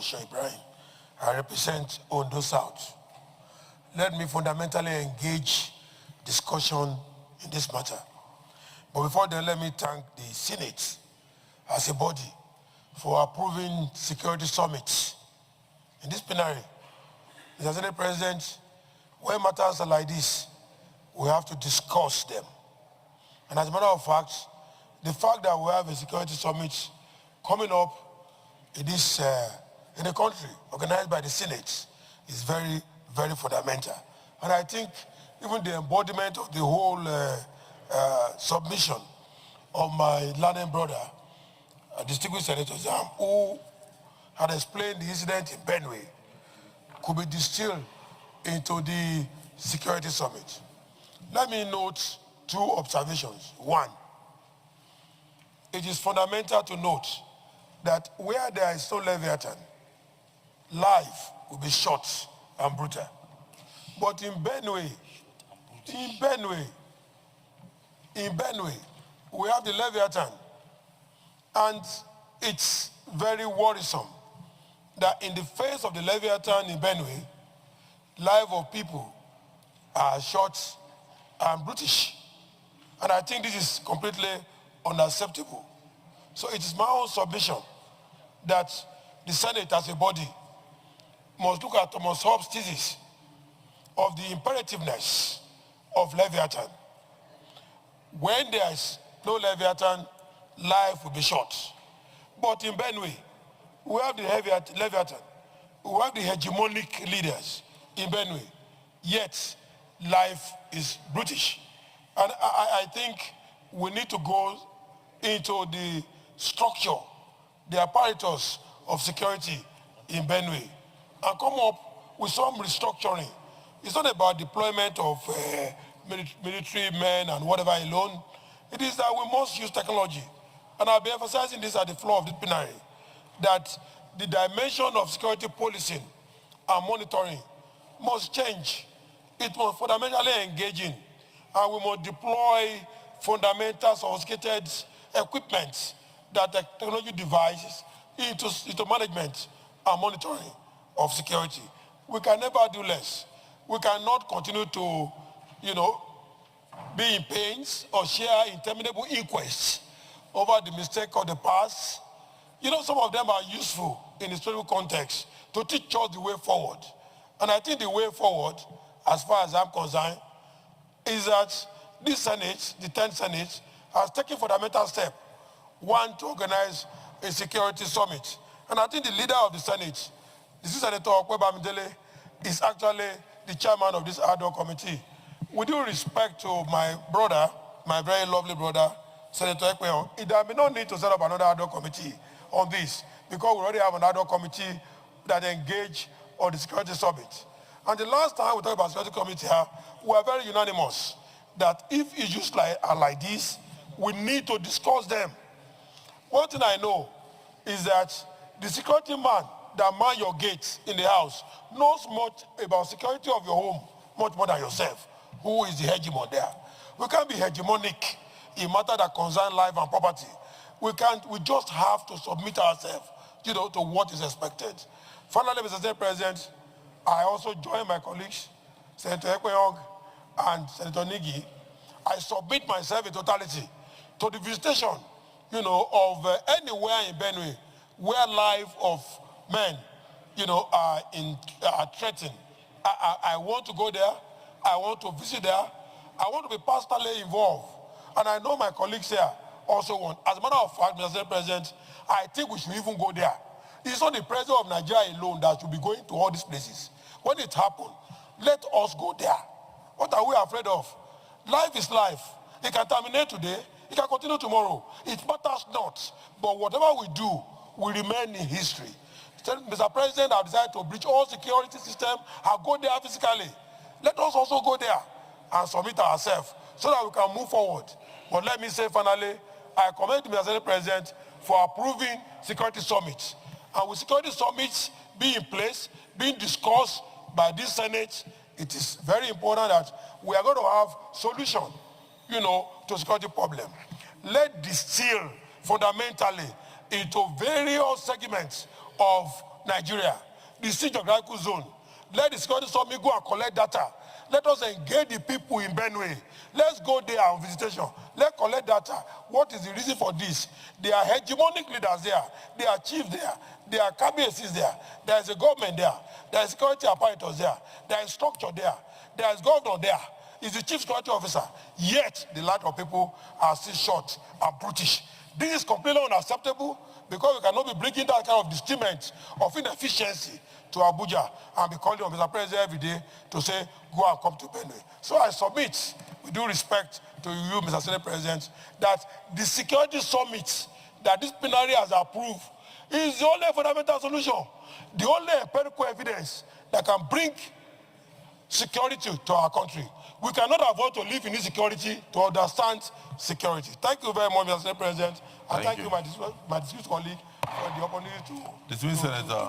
Jimoh Ibrahim. I represent Ondo South. Let me fundamentally engage discussion in this matter. But before then, let me thank the Senate as a body for approving security summits in this plenary. Mr. Senate President, when matters are like this, we have to discuss them. And as a matter of fact, the fact that we have a security summit coming up in this in the country, organized by the Senate, is very, very fundamental. And I think even the embodiment of the whole submission of my learned brother, distinguished Senator Zam, who had explained the incident in Benue, could be distilled into the security summit. Let me note two observations. One, it is fundamental to note that where there is no Leviathan, life will be short and brutal. But in Benue, we have the Leviathan, and it's very worrisome that in the face of the Leviathan in Benue, life of people are short and brutish. And I think this is completely unacceptable. So it is my own submission that the Senate as a body must look at Thomas Hobbes' thesis of the imperativeness of Leviathan. When there is no Leviathan, life will be short. But in Benue, we have the Leviathan, we have the hegemonic leaders in Benue, yet life is brutish. And I think we need to go into the structure, the apparatus of security in Benue, and come up with some restructuring. It's not about deployment of military men and whatever alone. It is that we must use technology. And I'll be emphasizing this at the floor of the plenary, that the dimension of security policing and monitoring must change. It must fundamentally engage in, and we must deploy fundamental sophisticated equipment that the technology devices into management and monitoring of security. We can never do less. We cannot continue to, be in pains or share interminable inquests over the mistake of the past. Some of them are useful in the historical context to teach us the way forward. And I think the way forward, as far as I'm concerned, is that this Senate, the 10th Senate, has taken fundamental step. One, to organize a security summit. And I think the leader of the Senate, Senator Okwebamidele, is actually the chairman of this ad hoc committee. With due respect to my brother, my very lovely brother, Senator Ekweon, there may no need to set up another ad hoc committee on this, because we already have an ad hoc committee that engage on the security summit. And the last time we talked about security committee, we were very unanimous that if issues like this, we need to discuss them. One thing I know is that the security man that man your gates in the house knows much about security of your home, much more than yourself. Who is the hegemon there? We can't be hegemonic in matter that concern life and property. We just have to submit ourselves, to what is expected. Finally, Mr. State President, I also join my colleagues, Senator Ekweong and Senator Nigi. I submit myself in totality to the visitation, of anywhere in Benue where life of men, are threatened. I want to go there. I want to visit there. I want to be personally involved. And I know my colleagues here also want. As a matter of fact, Mr. President, I think we should even go there. It's not the president of Nigeria alone that should be going to all these places. When it happens, let us go there. What are we afraid of? Life is life. It can terminate today. It can continue tomorrow. It matters not. But whatever we do will remain in history. Mr. President, I've decided to breach all security system. I'll go there physically. Let us also go there and submit ourselves so that we can move forward. But let me say finally, I commend Mr. Senate President for approving security summits. And with security summits being in place, being discussed by this Senate, it is very important that we are going to have solution, to security problem. Let distill fundamentally into various segments of Nigeria, the C geographical zone. Let the security summit go and collect data. Let us engage the people in Benue. Let's go there on visitation. Let's collect data. What is the reason for this? There are hegemonic leaders there. There are chiefs there. There are cabinets there. There is a government there. There is security apparatus there. There is structure there. There is governor there. He's the chief security officer. Yet, the lot of people are still short and brutish. This is completely unacceptable because we cannot be bringing that kind of discriminant of inefficiency to Abuja and be calling on Mr. President every day to say, go and come to Benue. So I submit, with due respect to you, Mr. Senate President, that the security summit that this plenary has approved is the only fundamental solution, the only empirical evidence that can bring security to our country. We cannot afford to live in insecurity to understand security. Thank you very much, Mr. Senate President. And thank you, my distinguished colleague, for the opportunity to... Distinguished Senator.